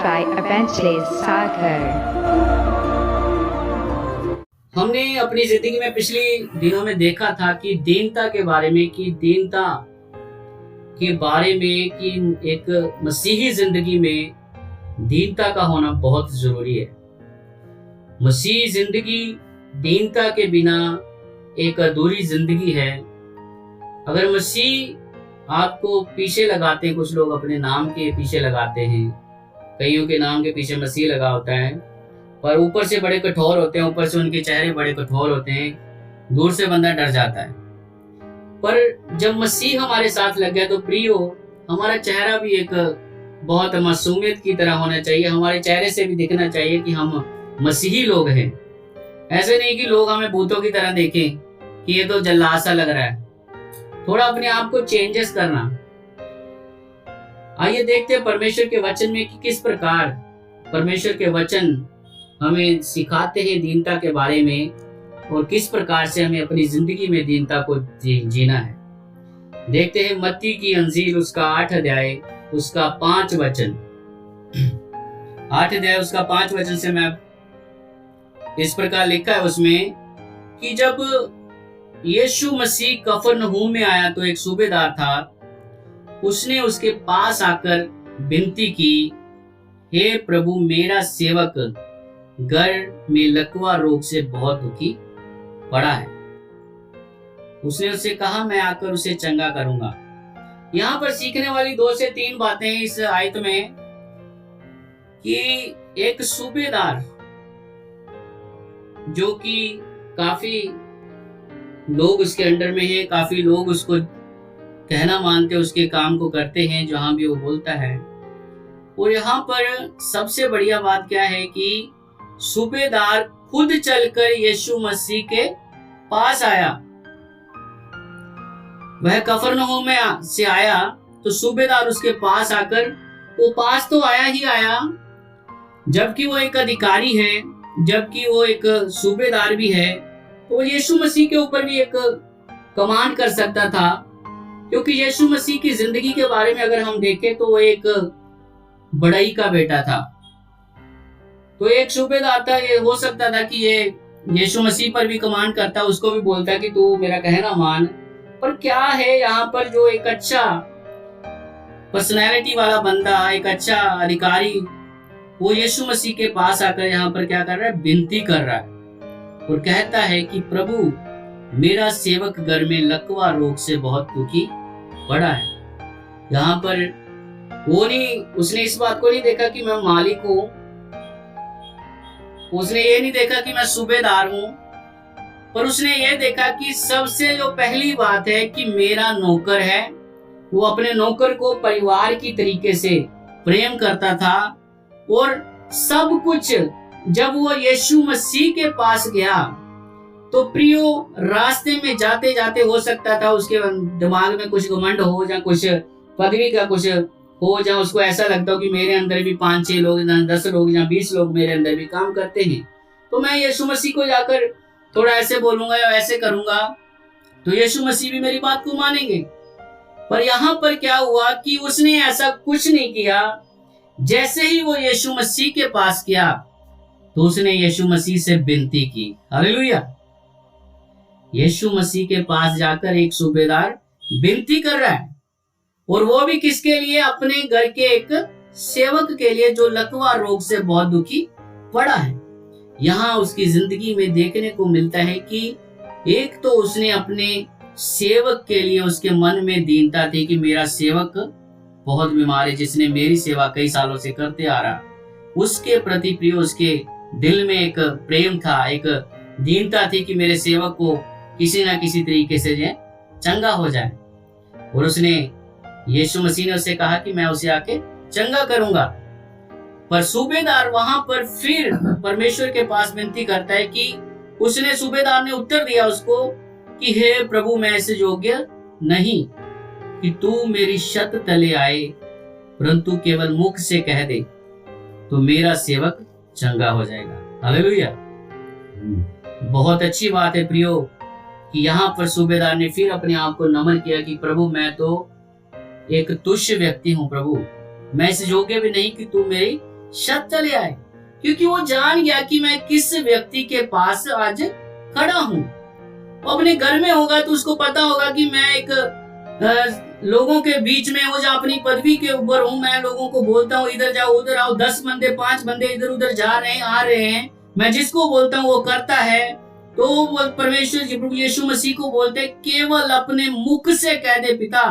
by Evangelist Sagar. हमने अपनी जिंदगी में पिछले दिनों में देखा था कि दीनता के बारे में एक मसीही जिंदगी में दीनता का होना बहुत जरूरी है। मसीही जिंदगी दीनता के बिना एक अधूरी जिंदगी है। अगर मसीह आपको पीछे लगाते हैं, कुछ लोग अपने नाम के पीछे लगाते हैं, कईयों के नाम के पीछे मसीह लगा होता है, पर ऊपर से बड़े कठोर होते हैं, ऊपर से उनके चेहरे बड़े कठोर होते हैं, दूर से बंदा डर जाता है। पर जब मसीह हमारे साथ लग गया तो प्रियो, हमारा चेहरा भी एक बहुत मासूमियत की तरह होना चाहिए। हमारे चेहरे से भी दिखना चाहिए कि हम मसीही लोग हैं। ऐसे नहीं कि लोग हमें भूतों की तरह देखें कि ये तो जल्लाद सा लग रहा है। थोड़ा अपने आप को चेंजेस करना। आइए देखते हैं परमेश्वर के वचन में कि किस प्रकार परमेश्वर के वचन हमें सिखाते हैं दीनता के बारे में और किस प्रकार से हमें अपनी जिंदगी में दीनता को जीना है। देखते हैं मत्ती की अंजील उसका 8 अध्याय उसका 5 वचन। 8 अध्याय उसका 5 वचन से मैं इस प्रकार लिखा है उसमें कि जब यीशु मसीह कफरनहूम में आया तो एक सूबेदार था। उसने उसके पास आकर विनती की, हे प्रभु, मेरा सेवक घर में लकवा रोग से बहुत दुखी पड़ा है। उसने उससे कहा, मैं आकर उसे चंगा करूंगा। यहाँ पर सीखने वाली 2 से 3 बातें हैं इस आयत में कि एक सूबेदार जो कि काफी लोग उसके अंडर में हैं, काफी लोग उसको कहना मानते, उसके काम को करते हैं जहां भी वो बोलता है। और यहाँ पर सबसे बढ़िया बात क्या है कि सूबेदार खुद चलकर यीशु मसीह के पास आया। वह कफरनहूम में से आया तो सूबेदार उसके पास आकर, वो पास तो आया ही आया, जबकि वो एक अधिकारी है, जबकि वो एक सूबेदार भी है, तो वो यीशु मसीह के ऊपर भी एक कमांड कर सकता था। क्योंकि यीशु मसीह की जिंदगी के बारे में अगर हम देखें तो वो एक बड़ई का बेटा था। तो एक सूबेदार था, ये हो सकता था कि ये यीशु मसीह पर भी कमांड करता, उसको भी बोलता कि तू मेरा कहना मान। पर क्या है यहाँ पर, जो एक अच्छा पर्सनैलिटी वाला बंदा, एक अच्छा अधिकारी, वो यीशु मसीह के पास आकर यहाँ पर क्या कर रहा है, विनती कर रहा है और कहता है कि प्रभु, मेरा सेवक घर में लकवा रोग से बहुत दुखी पड़ा है। यहाँ पर उसने इस बात को नहीं देखा कि मैं मालिक हूं, उसने ये नहीं देखा कि मैं सूबेदार हूं, पर उसने ये देखा कि सबसे जो पहली बात है कि मेरा नौकर है। वो अपने नौकर को परिवार की तरीके से प्रेम करता था। और सब कुछ जब वो यीशु मसीह के पास गया तो प्रियो, रास्ते में जाते जाते हो सकता था उसके दिमाग में कुछ घमंड हो, या कुछ पदवी का कुछ हो, या उसको ऐसा लगता हो कि मेरे अंदर भी 5-6 लोग, 10 लोग या 20 लोग मेरे अंदर भी काम करते हैं, तो मैं यीशु मसीह को जाकर थोड़ा ऐसे बोलूंगा या ऐसे करूंगा तो यीशु मसीह भी मेरी बात को मानेंगे। पर यहाँ पर क्या हुआ कि उसने ऐसा कुछ नहीं किया। जैसे ही वो यीशु मसीह के पास गया तो उसने यीशु मसीह से विनती की। हालेलुया। यीशु मसीह के पास जाकर एक सूबेदार विनती कर रहा है, और वो भी किसके लिए, अपने घर के एक सेवक के लिए जो लकवा रोग से बहुत दुखी पड़ा है। यहाँ उसकी जिंदगी में देखने को मिलता है कि एक तो उसने अपने सेवक के लिए, उसके मन में दीनता थी कि मेरा सेवक बहुत बीमार है, जिसने मेरी सेवा कई सालों से करते आ रहा, उसके प्रति प्रिय उसके दिल में एक प्रेम था, एक दीनता थी कि मेरे सेवक को किसी ना किसी तरीके से चंगा हो जाए। और उसने, यीशु मसीह ने उससे कहा कि मैं उसे आके चंगा करूंगा। पर सूबेदार वहां पर फिर परमेश्वर के पास विनती करता है कि उसने, सूबेदार ने उत्तर दिया उसको कि हे प्रभु, मैं ऐसे योग्य नहीं कि तू मेरी छत तले आए, परंतु केवल मुख से कह दे तो मेरा सेवक चंगा हो जाएगा। हालेलुया। बहुत अच्छी बात है प्रियो कि यहाँ पर सूबेदार ने फिर अपने आप को नमन किया कि प्रभु, मैं तो एक तुच्छ व्यक्ति हूँ, प्रभु मैं इस योग्य भी नहीं कि तू मेरी शत चले आए, क्योंकि वो जान गया कि मैं किस व्यक्ति के पास आज खड़ा हूँ। वो अपने घर में होगा तो उसको पता होगा कि मैं एक लोगों के बीच में वो जो अपनी पदवी के ऊपर हूँ, मैं लोगों को बोलता हूँ इधर जाओ उधर आओ, 10 बंदे 5 बंदे इधर उधर जा रहे हैं आ रहे हैं, मैं जिसको बोलता हूँ वो करता है। तो वो परमेश्वर प्रभु यीशु मसीह को बोलते केवल अपने मुख से कह दे पिता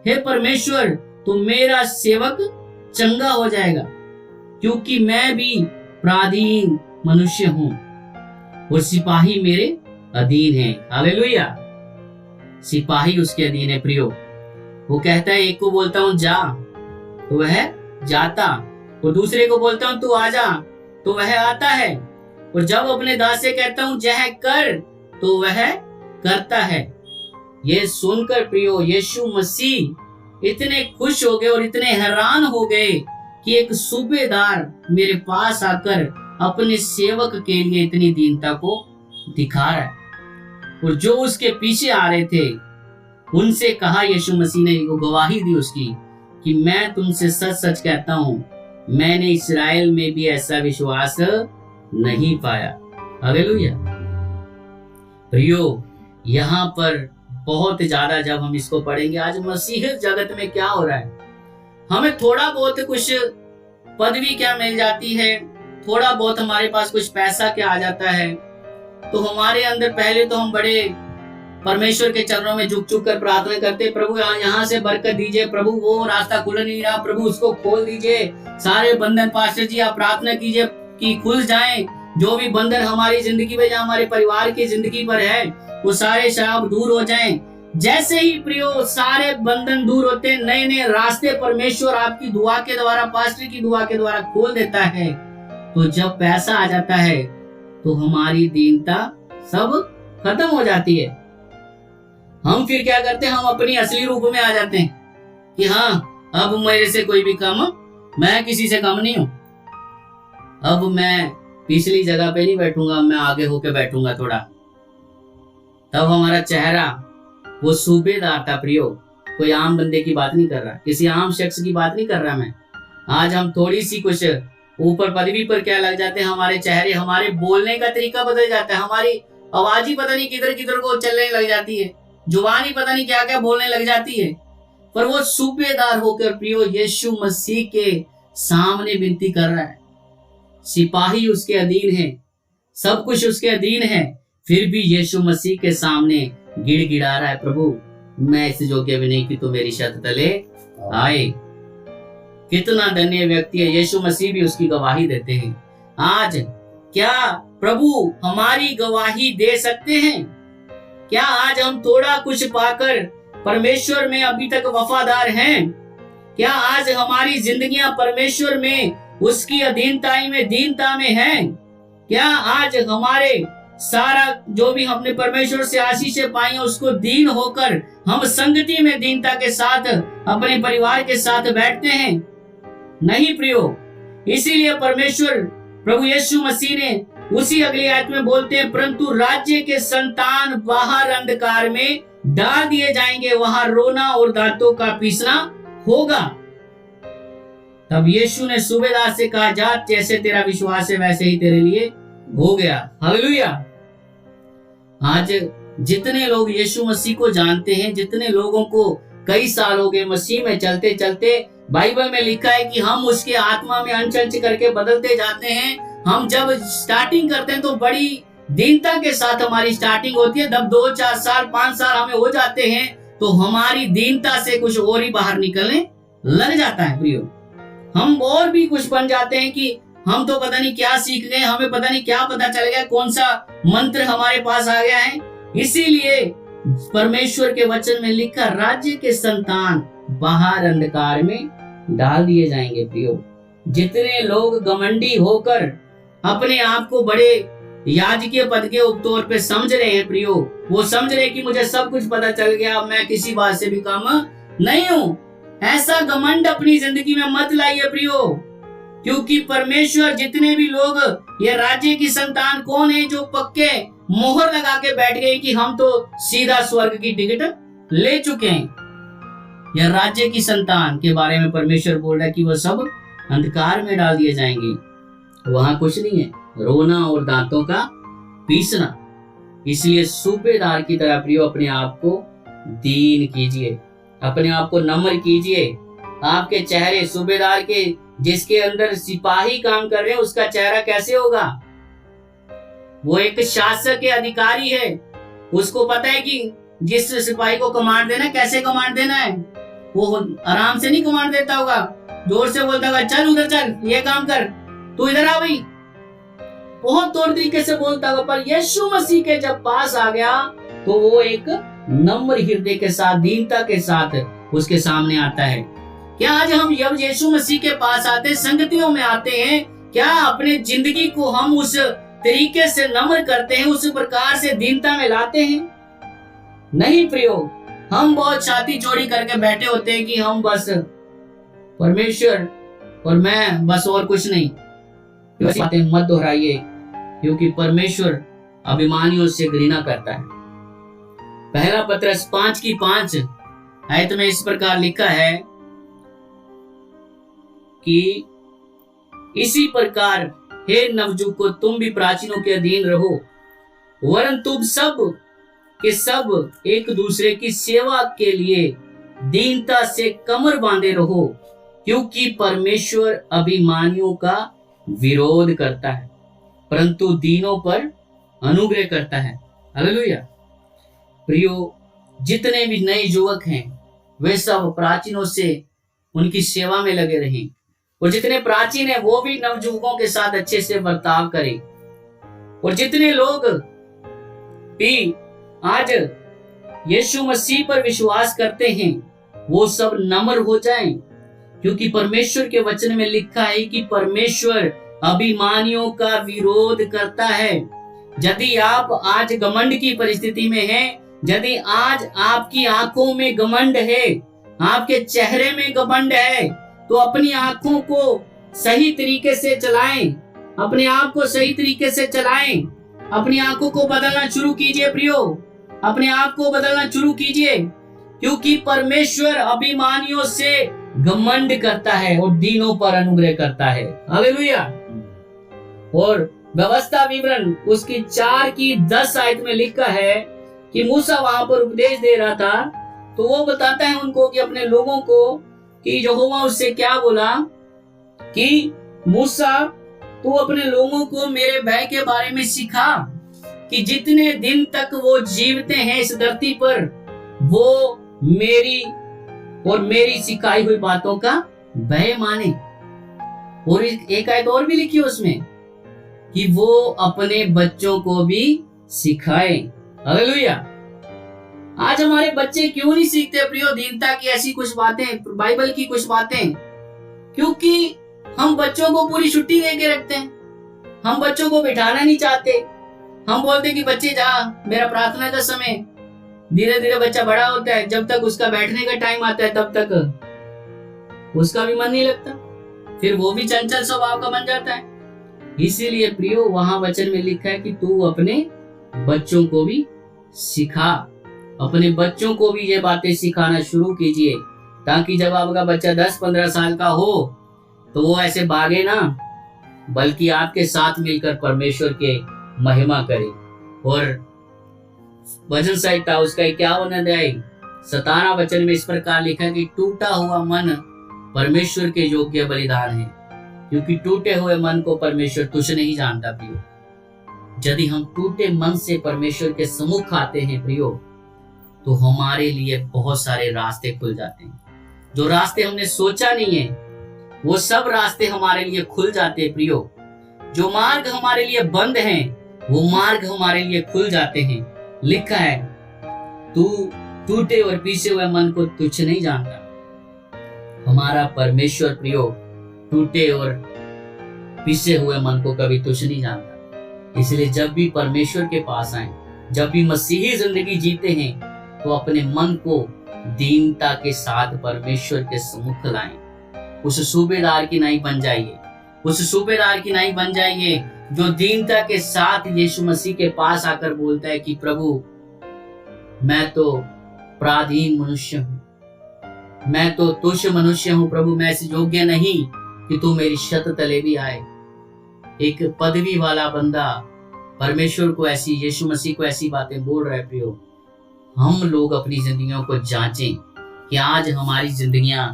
हे परमेश्वर तो मेरा सेवक चंगा हो जाएगा, क्योंकि मैं भी पराधीन मनुष्य हूँ और सिपाही मेरे अधीन है। हालेलुया, सिपाही उसके अधीन है प्रियो। वो कहता है एक को बोलता हूँ जा तो वह जाता, और दूसरे को बोलता हूँ तू आजा तो वह आता है, और जब अपने दास से कहता हूँ यह कर तो वह करता है। ये सुनकर प्रियो यीशु मसीह इतने खुश हो गए और इतने हैरान हो गए कि एक सूबेदार मेरे पास आकर अपने सेवक के लिए इतनी दीनता को दिखा रहा है। और जो उसके पीछे आ रहे थे उनसे कहा यीशु मसीह ने वो गवाही दी उसकी कि मैं तुमसे सच सच कहता हूं मैंने इस्राएल में भी ऐसा विश्वास नहीं पाया। हालेलुया प्रियो, यहाँ पर बहुत ज्यादा जब हम इसको पढ़ेंगे आज मसीह जगत में क्या हो रहा है, हमें थोड़ा बहुत कुछ पदवी क्या मिल जाती है, थोड़ा बहुत हमारे पास कुछ पैसा क्या आ जाता है, तो हमारे अंदर पहले तो हम बड़े परमेश्वर के चरणों में झुक झुक कर प्रार्थना करते, प्रभु यहाँ से बरकत दीजिए, प्रभु वो रास्ता खुल नहीं रहा, प्रभु उसको खोल दीजिए, सारे बंधन पास्टर जी आप प्रार्थना कीजिए कि खुल जाएं, जो भी बंधन हमारी जिंदगी में या हमारे परिवार की जिंदगी पर है वो सारे शाप दूर हो जाएं। जैसे ही प्रियो सारे बंधन दूर होते हैं, नए नए रास्ते परमेश्वर आपकी दुआ के द्वारा पास्टर की दुआ के द्वारा खोल देता है। तो जब पैसा आ जाता है तो हमारी दीनता सब खत्म हो जाती है। हम फिर क्या करते हैं, हम अपनी असली रूप में आ जाते हैं कि हाँ अब मेरे से कोई भी कम, मैं किसी से कम नहीं हूं, अब मैं पिछली जगह पे नहीं बैठूंगा, मैं आगे होके बैठूंगा थोड़ा। तब हमारा चेहरा वो सूबेदार था प्रियो, कोई आम बंदे की बात नहीं कर रहा, किसी आम शख्स की बात नहीं कर रहा मैं। आज हम थोड़ी सी कुछ ऊपर पदवी पर क्या लग जाते हैं, हमारे चेहरे हमारे बोलने का तरीका बदल जाता है, हमारी आवाज ही पता नहीं किधर किधर को चलने लग जाती है, जुबान ही पता नहीं क्या क्या बोलने लग जाती है। पर वो सूबेदार होकर प्रियो यीशु मसीह के सामने विनती कर रहा है, सिपाही उसके अधीन है, सब कुछ उसके अधीन है, फिर भी यीशु मसीह के सामने गिड़गिड़ा रहा है, प्रभु मैं इस योग्य भी नहीं कि तू मेरी छत तले आए। कितना धन्य व्यक्ति है, यीशु मसीह भी उसकी गवाही देते हैं। आज क्या प्रभु हमारी गवाही दे सकते हैं? क्या आज हम थोड़ा कुछ पाकर परमेश्वर में अभी तक वफादार हैं? क्या आज हमारी जिंदगियां परमेश्वर में उसकी अधीनताई में दीनता में हैं? क्या आज हमारे सारा जो भी हमने परमेश्वर से आशीषें पाई उसको दीन होकर हम संगति में दीनता के साथ अपने परिवार के साथ बैठते हैं? नहीं प्रियो, इसीलिए परमेश्वर प्रभु यीशु मसीह ने उसी अगली आयत में बोलते हैं, परंतु राज्य के संतान बाहर अंधकार में डाल दिए जाएंगे, वहां रोना और दांतों का पीसना होगा। तब यीशु ने सूबेदार से कहा, जा जैसे तेरा विश्वास है वैसे ही तेरे लिए हो गया। हालेलुया। आज जितने लोग यीशु मसीह को जानते हैं, जितने लोगों को कई साल हो गए मसीह में चलते चलते, बाइबल में लिखा है कि हम उसके आत्मा में अंश करके बदलते जाते हैं। हम जब स्टार्टिंग करते हैं तो बड़ी दीनता के साथ हमारी स्टार्टिंग होती है, जब 2 4 साल 5 साल हमें हो जाते हैं तो हमारी दीनता से कुछ और ही बाहर निकलने लग जाता है प्रियो। हम और भी कुछ बन जाते हैं कि हम तो पता नहीं क्या सीख गए, हमें पता नहीं क्या पता चल गया, कौन सा मंत्र हमारे पास आ गया है। इसीलिए परमेश्वर के वचन में लिखा, राज्य के संतान बाहर अंधकार में डाल दिए जाएंगे प्रियो। जितने लोग घमंडी होकर अपने आप को बड़े याजकीय पद के तौर पे समझ रहे हैं प्रियो, वो समझ रहे कि मुझे सब कुछ पता चल गया, मैं किसी बात से भी कम नहीं हूँ। ऐसा घमंड अपनी जिंदगी में मत लाइए प्रियो, क्योंकि परमेश्वर जितने भी लोग ये राज्य की संतान कौन है जो पक्के मोहर लगा के बैठ गए कि हम तो सीधा स्वर्ग की टिकट ले चुके हैं। यह राज्य की संतान के बारे में परमेश्वर बोल रहा है कि वह सब अंधकार में डाल दिए जाएंगे। वहां कुछ नहीं है, रोना और दांतों का पीसना। इसलिए सूबेदार की तरह प्रियो अपने आप को दीन कीजिए, अपने आप को नम्र कीजिए। आपके चेहरे सूबेदार के, जिसके अंदर सिपाही काम कर रहे हैं, उसका चेहरा कैसे होगा? वो एक शासक के अधिकारी है, उसको पता है कि जिस सिपाही को कमांड देना कैसे कमांड देना है। वो आराम से नहीं कमांड देता होगा, जोर से बोलता होगा चल उधर चल, ये काम कर, तू इधर आ भाई, बहुत तौर तरीके से बोलता होगा। पर यीशु मसीह के जब पास आ गया तो वो एक नम्र हृदय के साथ, दीनता के साथ उसके सामने आता है। क्या आज हम जब यीशु मसीह के पास आते हैं, संगतियों में आते हैं, क्या अपने जिंदगी को हम उस तरीके से नम्र करते हैं, उस प्रकार से दीनता में लाते हैं? नहीं प्रियो, हम बहुत छाती चौड़ी करके बैठे होते हैं कि हम बस परमेश्वर और मैं, बस और कुछ नहीं। ऐसी बातें मत दोहराइए, क्योंकि परमेश्वर अभिमानियों से घृणा करता है। पहला पत्रस 5:5 आयत में इस प्रकार लिखा है कि इसी प्रकार हे नवजुको तुम भी प्राचीनों के अधीन रहो, वरन तुम सब के सब एक दूसरे की सेवा के लिए दीनता से कमर बांधे रहो, क्योंकि परमेश्वर अभिमानियों का विरोध करता है परंतु दीनों पर अनुग्रह करता है। हालेलुया। प्रियो, जितने भी नए युवक हैं वे सब प्राचीनों से उनकी सेवा में लगे रहें, और जितने प्राचीन हैं वो भी नवयुवकों के साथ अच्छे से बर्ताव करें, और जितने लोग भी आज यीशु मसीह पर विश्वास करते हैं वो सब नम्र हो जाएं, क्योंकि परमेश्वर के वचन में लिखा है कि परमेश्वर अभिमानियों का विरोध करता है। यदि आप आज घमंड की परिस्थिति में हैं, यदि आज आपकी आंखों में घमंड है, आपके चेहरे में घमंड है, तो अपनी आंखों को सही तरीके से चलाएं, अपने आप को सही तरीके से चलाएं, अपनी आंखों को बदलना शुरू कीजिए प्रियो, अपने आप को बदलना शुरू कीजिए, क्योंकि परमेश्वर अभिमानियों से घमंड करता है और दीनों पर अनुग्रह करता है। हालेलुया। और व्यवस्था विवरण उसकी 4:10 आयत में लिखा है कि मूसा वहां पर उपदेश दे रहा था, तो वो बताता है उनको कि अपने लोगों को कि यहोवा उससे क्या बोला कि मूसा तू अपने लोगों को मेरे भय के बारे में सिखा, कि जितने दिन तक वो जीवते हैं इस धरती पर वो मेरी और मेरी सिखाई हुई बातों का भय माने। और एक आयत और भी लिखी उसमें कि वो अपने बच्चों को भी सिखाए। हालेलुया। आज हमारे बच्चे क्यों नहीं सीखते प्रियो दीनता की ऐसी कुछ बातें, बाइबल की कुछ बातें? क्योंकि हम बच्चों को पूरी छुट्टी दे के रखते हैं, हम बच्चों को बिठाना नहीं चाहते। हम बोलते कि बच्चे जा, मेरा प्रार्थना का समय। धीरे धीरे बच्चा बड़ा होता है, जब तक उसका बैठने का टाइम आता है तब तक उसका भी मन नहीं लगता, फिर वो भी चंचल स्वभाव का बन जाता है। इसीलिए प्रियो वहां वचन में लिखा है कि तू अपने बच्चों को भी सिखा, अपने बच्चों को भी ये बातें सिखाना शुरू कीजिए, ताकि जब आपका बच्चा 10-15 साल का हो तो वो ऐसे भागे ना, बल्कि आपके साथ मिलकर परमेश्वर के महिमा करे। और भजन संहिता उसका 51 अध्याय 17 वचन में इस प्रकार लिखा है कि टूटा हुआ मन परमेश्वर के योग्य बलिदान है, क्योंकि टूटे हुए मन को परमेश्वर तुझ नहीं जानता प्रियो। यदि हम टूटे मन से परमेश्वर के सम्मुख आते हैं प्रियो, तो हमारे लिए बहुत सारे रास्ते खुल जाते हैं। जो रास्ते हमने सोचा नहीं है वो सब रास्ते हमारे लिए खुल जाते हैं प्रियो। जो मार्ग हमारे लिए बंद हैं वो मार्ग हमारे लिए खुल जाते हैं। लिखा है तू टूटे और पीसे हुए मन को तुच्छ नहीं जानता। हमारा परमेश्वर प्रियो टूटे और पीसे हुए मन को कभी तुच्छ नहीं जानता। इसलिए जब भी परमेश्वर के पास आए, जब भी मसीही जिंदगी जीते हैं, तो अपने मन को दीनता के साथ परमेश्वर के सम्मुख लाएं। उस सूबेदार की नहीं बन जाइए, उस सूबेदार की नहीं बन जाइए जो दीनता के साथ यीशु मसीह के पास आकर बोलता है कि प्रभु मैं तो पराधीन मनुष्य हूँ, मैं तो तुच्छ मनुष्य हूँ प्रभु, मैं इस योग्य नहीं कि तू मेरी छत तले भी आए। एक पदवी वाला बंदा परमेश्वर को ऐसी, यीशु मसीह को ऐसी बातें बोल रहे। प्रियो, हम लोग अपनी जिंदगियों को जांचें कि आज हमारी जिंदगियां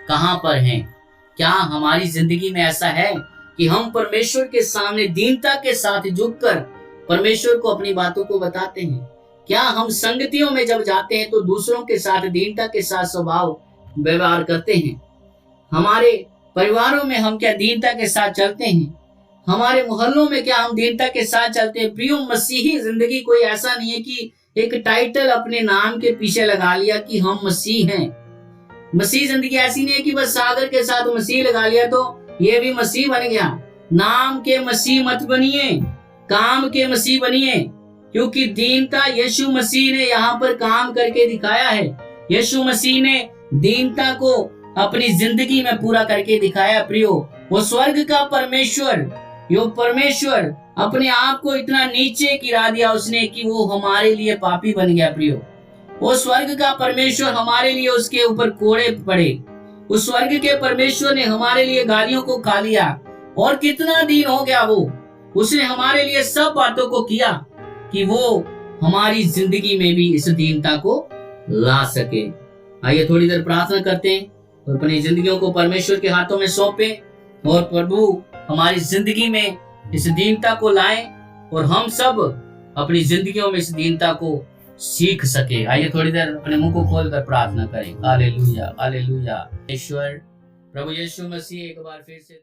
कहां पर हैं। क्या हमारी जिंदगी में ऐसा है कि हम परमेश्वर के सामने दीनता के साथ झुककर परमेश्वर को अपनी बातों को बताते हैं? क्या हम संगतियों में जब जाते हैं तो दूसरों के साथ दीनता के साथ स्वभाव व्यवहार करते हैं? हमारे परिवारों में हम क्या दीनता के साथ चलते हैं? हमारे मोहल्लों में क्या हम दीनता के साथ चलते हैं? प्रियो, मसीही जिंदगी कोई ऐसा नहीं है कि एक टाइटल अपने नाम के पीछे लगा लिया कि हम मसीह हैं। मसीह जिंदगी ऐसी नहीं है कि बस सागर के साथ मसीह लगा लिया तो ये भी मसीह बन गया। नाम के मसीह मत बनिए, काम के मसीह बनिए, क्योंकि दीनता यीशु मसीह ने यहाँ पर काम करके दिखाया है। यीशु मसीह ने दीनता को अपनी जिंदगी में पूरा करके दिखाया। प्रियो, वो स्वर्ग का परमेश्वर, यो परमेश्वर अपने आप को इतना नीचे गिरा दिया उसने कि वो हमारे लिए पापी बन गया। प्रियो, वो स्वर्ग का परमेश्वर हमारे लिए उसके ऊपर कोड़े पड़े। उस स्वर्ग के परमेश्वर ने हमारे लिए गालियों को खा लिया। और कितना दिन हो गया वो, उसने हमारे लिए सब बातों को किया कि वो हमारी जिंदगी में भी इस दीनता को ला सके। आइए थोड़ी देर प्रार्थना करते हैं और अपनी जिंदगियों को परमेश्वर के हाथों में सौंपें और प्रभु हमारी जिंदगी में इस दीनता को लाएं और हम सब अपनी जिंदगियों में इस दीनता को सीख सके। आइए थोड़ी देर अपने मुंह को खोलकर प्रार्थना करें। Hallelujah, hallelujah. ईश्वर प्रभु यीशु मसीह, एक बार फिर से